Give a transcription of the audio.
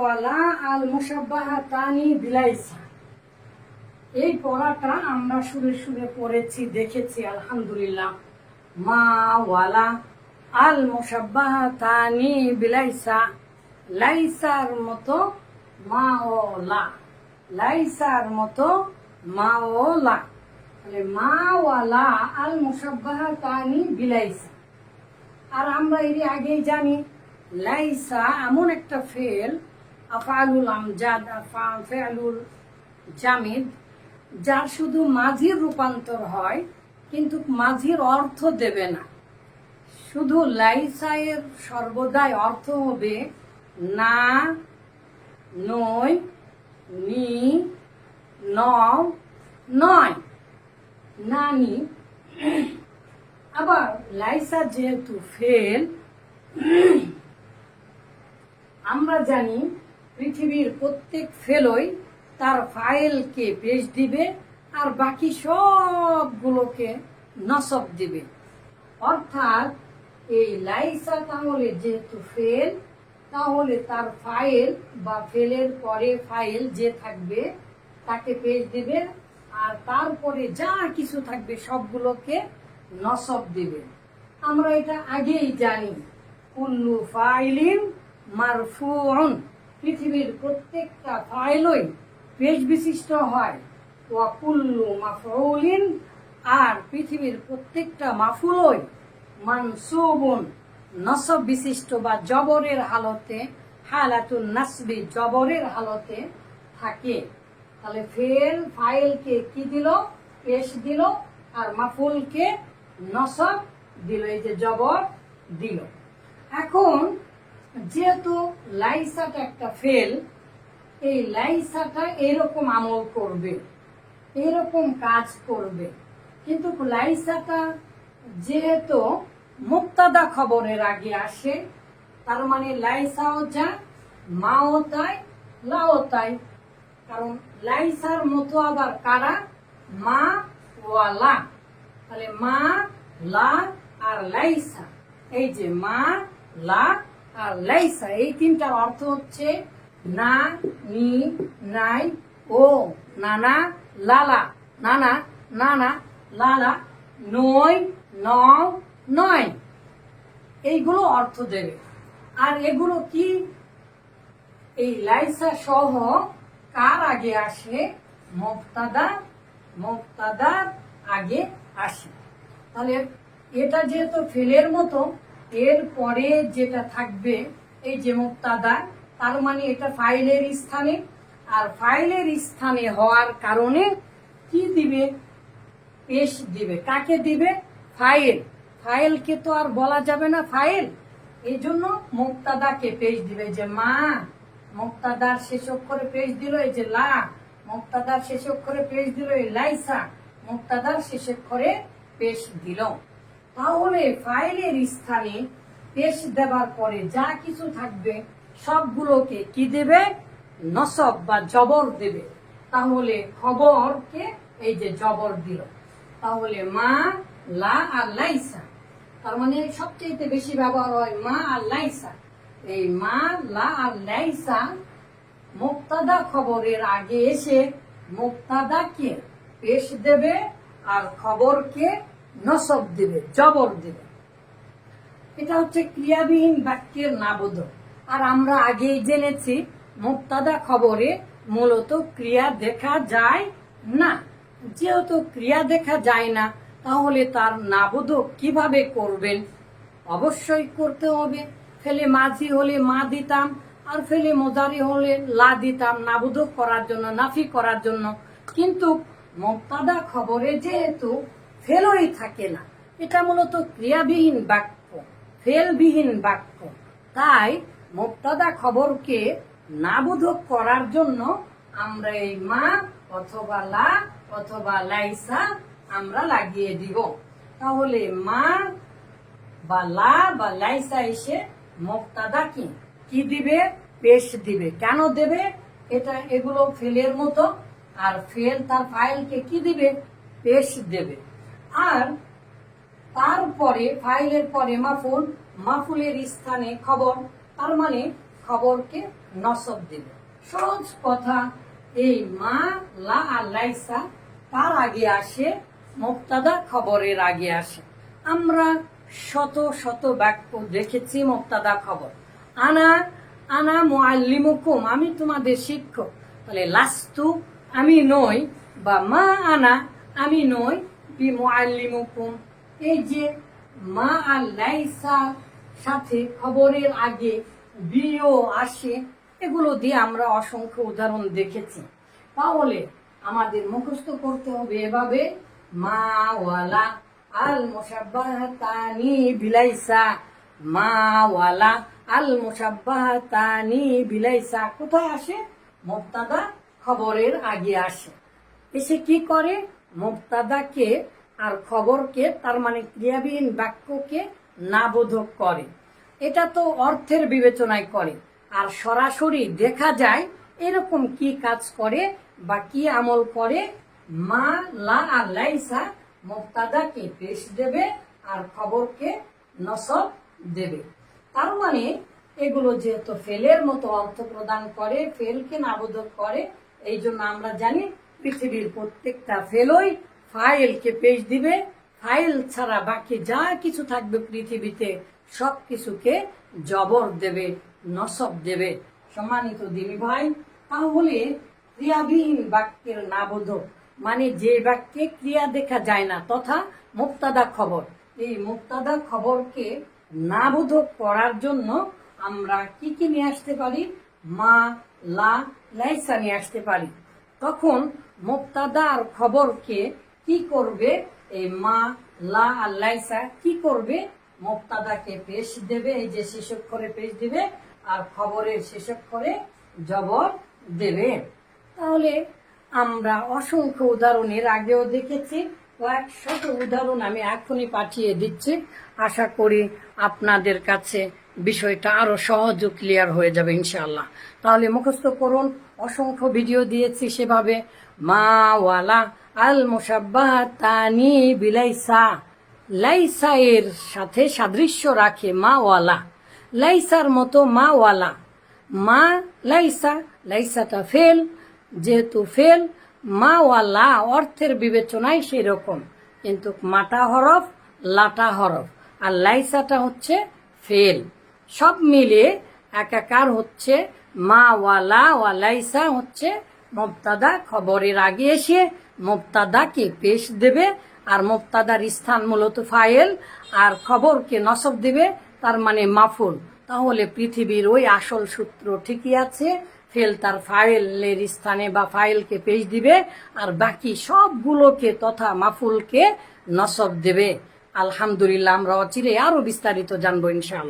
ওয়ালা আল মুশাব্বাহাতানি বিলাইসা। এই পড়াটা আমরা সুরে সুরে পড়েছি, দেখেছি আলহামদুলিল্লাহ। মা ওয়ালা আল মুশাব্বাহাতানি বিলাইসা, লাইসার মতো মা ও লা, লাইসার মতো মা ও লা। তাহলে মা ওয়ালা আল মুশাব্বাহাতানি বিলাইসা। আর আমরা এর আগেই জানি লাইসা এমন একটা ফেল, আফআলুল আমজাদ, ফেলুল জামিদ, যার শুধু মাঝির রূপান্তর হয় কিন্তু মাঝির অর্থ দেবে না। শুধু লাইসা এর সর্বদাই অর্থ হবে না, নয়, নি, নয়, নয়, নানি। আবার লাইসা যেহেতু ফেল, আমরা জানি পৃথিবীর প্রত্যেক ফেলই তার ফাইলকে পেশ দিবে আর বাকি সবগুলোকে নসব দিবে। অর্থাৎ এই লাইসা তাহলে যেহেতু ফেল, তাহলে তার ফাইল বা ফেলের পরে ফাইল যে থাকবে তাকে পেশ দিবে, আর তারপরে যা কিছু থাকবে সবগুলোকে নসব দিবে। আমরা এটা আগেই জানি, কুল্লু ফাইলিন মারফুউন, পৃথিবীর প্রত্যেকটা ফাইলই পেশ বিশিষ্ট হয়। ওয়া কুল্লু মাফউলিন, আর পৃথিবীর প্রত্যেকটা মাফুলই মানসুবুন, নসব বিশিষ্ট বা জবরের হালতে, হালাতুন নাসবি, জবরের হালতে থাকে। তাহলে ফেল ফাইলকে কি দিল? পেশ দিল, আর মাফুলকে নসব দিল, এই যে জবর দিল। এখন যেহেতু লাইসাটা একটা ফেল, এই লাইসাটা এরকম আমল করবে, এরকম কাজ করবে, কিন্তু লাইসাটা যেহেতু মুক্তাদা খবরের আগে আসে, তার মানে লাইসাও যা, মাও তাই, লাও তাই। কারণ লাইসার মতো আবার কারা? মা ওয়ালা। তাহলে মা, লা আর লাইসা, এই যে মা, লা আর লাইসা, এই তিনটার অর্থ হচ্ছে না, নি, নাই, ও, নানা, লালা, নানা, নানা, লালা, নয়, নয়, নয়, এইগুলো অর্থ দেবে। আর এগুলো কি? এই লাইসা সহ কার আগে আসে? মুবতাদা, মুবতাদার আগে আসে। তাহলে এটা যেহেতু ফেলের মতো, এর পরে যেটা থাকবে এই যে মুবতাদা, তার মানে এটা ফাইলের স্থানে, আর ফাইলের স্থানে হওয়ার কারণে কি দিবে? পেশ দিবে। কাকে দিবে? ফাইল। ফাইলকে তো আর বলা যাবে না ফাইল, এই জন্য মুবতাদাকে পেশ দিবে। যে মা, মুবতাদার শেষ অক্ষরে পেশ দিল এই যে লা, মুবতাদার শেষ অক্ষরে পেশ দিল এই লাইসা, মুবতাদার শেষ অক্ষরে পেশ দিল। তাহলে ফাইলের স্থানে পেশ দেবার পরে যা কিছু থাকবে সবগুলোকে কি দেবে? নসব বা জবর দেবে। তাহলে খবরকে এই যে জবর দিল, তাহলে মা, লা আর লাইসা, তার মানে সবচেয়ে বেশি ব্যবহার হয় মা আর লাইসা। এই মা, লা আর লাইসা মুবতাদা খবরের আগে এসে মুবতাদাকে পেশ দেবে আর খবরকে নসব দিবে, জবর দিবে। এটা হচ্ছে ক্রিয়াবিহীন বাক্যের নাবোধক। আর আমরা আগেই জেনেছি মুবতাদা খবরে মূলত ক্রিয়া দেখা যায় না। যেহেতু ক্রিয়া দেখা যায় না, তাহলে তার নাবোধক কিভাবে করবেন? অবশ্যই করতে হবে। ফেলে মাঝি হলে মা দিতাম, আর ফেলে মোজারি হলে লা দিতাম, নাবোধক করার জন্য, নাফি করার জন্য। কিন্তু মুবতাদা খবরে যেহেতু ফেলই থাকে না, এটা মূলত ক্রিয়াবিহীন বাক্য, ফেলবিহীন বাক্য, তাই মুবতাদা খবরকে নাবোধক করার জন্য আমরা এই মা অথবা লা অথবা লাইসা আমরা লাগিয়ে দিব। তাহলে মা বা লা বা লাইসা এসে মুবতাদাকে কি দিবে? পেশ দিবে। কেন দেবে? এটা এগুলো ফেলের মতো, আর ফেল তার ফাইলকে কি দিবে? পেশ দেবে। আর তারপরে ফাইলের পরে মাফুল, মাফুলের স্থানে খবর, তার মানে খবরকে নসব দিবে। সহজ কথা, এই মা, লা আর লাইসা তার আগে আসে, মুবতাদা খবরের আগে আসে। আমরা শত শত বাক্য দেখেছি মুবতাদা খবর। আনা আনা মুআল্লিমুকুম, আমি তোমাদের শিক্ষক। তাহলে লাস্তু আমি নই, বা মা আনা আমি নই, বি মুআল্লিমুকুম। এই যে মা আর লাইসা সাথে খবরের আগে বিও আসে, এগুলো দিয়ে আমরা অসংখ্য উদাহরণ দেখেছি। তাহলে আমাদের মুখস্থ করতে হবে এভাবে, মা ওয়ালা আল মুশাব্বাহাতানি বিলাইসা, মা ওয়ালা আল মুশাব্বাহাতানি বিলাইসা কোথায় আসে? মুবতাদা খবরের আগে আসে। এসে কি করে? মুবতাদাকে আর খবরকে, তার মানে ক্রিয়াবিহীন বাক্যকে নাবোধক করে। এটা তো অর্থের বিবেচনায় করে। আর সরাসরি দেখা যায় এরকম কি কাজ করে বা কি আমল করে? মা, লা আর লাইসা মুবতাদাকে পেশ দেবে আর খবরকে নসব দেবে। তার মানে এগুলো যেহেতু ফেলের মতো অর্থ প্রদান করে, ফেলকে নাবোধক করে, এই জন্য আমরা জানি পৃথিবীর প্রত্যেকটা ফেলই ফাইলকে পেশ দিবে। ফাইল ছাড়া বাকি যা কিছু থাকবে পৃথিবীতে সব কিছুকে জবর দেবে, নসব দেবে। সম্মানিত দিনী ভাই, তাহলে ক্রিয়াবিহীন বাক্যের নাবোধক মানে যে বাক্যে ক্রিয়া দেখা যায় না, তথা মুবতাদা খবর, এই মুবতাদা খবরকে নাবোধক করার জন্য আমরা কি কি নিয়ে আসতে পারি? মা, লা, লাইসা নিয়ে আসতে পারি। তখন মুবতাদা আর খবরকে কি করবে? এই মা, লা আর লাইসা কি করবে? মুবতাদাকে পেশ দেবে, এই যে শীর্ষক করে পেশ দিবে, আর খবরের শীর্ষক করে জবর দেবে। তাহলে আমরা অসংখ্য উদাহরণের আগেও দেখেছি, কয়েকশত উদাহরণ আমি এখনই পাঠিয়ে দিচ্ছি। আশা করি আপনাদের কাছে বিষয়টা আরো সহজ ও ক্লিয়ার হয়ে যাবে ইনশাআল্লাহ। তাহলে মুখস্থ করুন, অসংখ্য ভিডিও দিয়েছি সেভাবে। মা ওয়ালা আল মুশাব্বাহাতানি বিলাইসা, লাইসা এর সাথে সাদৃশ্য রাখে মা ওয়ালা, লাইসার মতো মা ওয়ালা। মা লাইসা, লাইসাটা ফেল, যেহেতু ফেল, মা ওয়ালা অর্থের বিবেচনায় সেরকম, কিন্তু মাটা হরফ, লাটা হরফ, আর লাইসাটা হচ্ছে ফেল। সব মিলে একাকার হচ্ছে মা ওয়ালা ওয়া লাইসা হচ্ছে মুবতাদা খবরের আগে এসে মুবতাদাকে পেশ দেবে, আর মুবতাদার স্থান মূলত ফাইল, আর খবরকে নসব দেবে, তার মানে মাফুল। তাহলে পৃথিবীর ওই আসল সূত্র ঠিকই আছে, ফেল তার ফাইলের স্থানে বা ফাইলকে পেশ দিবে, আর বাকি সবগুলোকে তথা মাফুলকে নসব দেবে। আলহামদুলিল্লাহ, আমরা অচিরে আরো বিস্তারিত জানবো ইনশাআল্লাহ।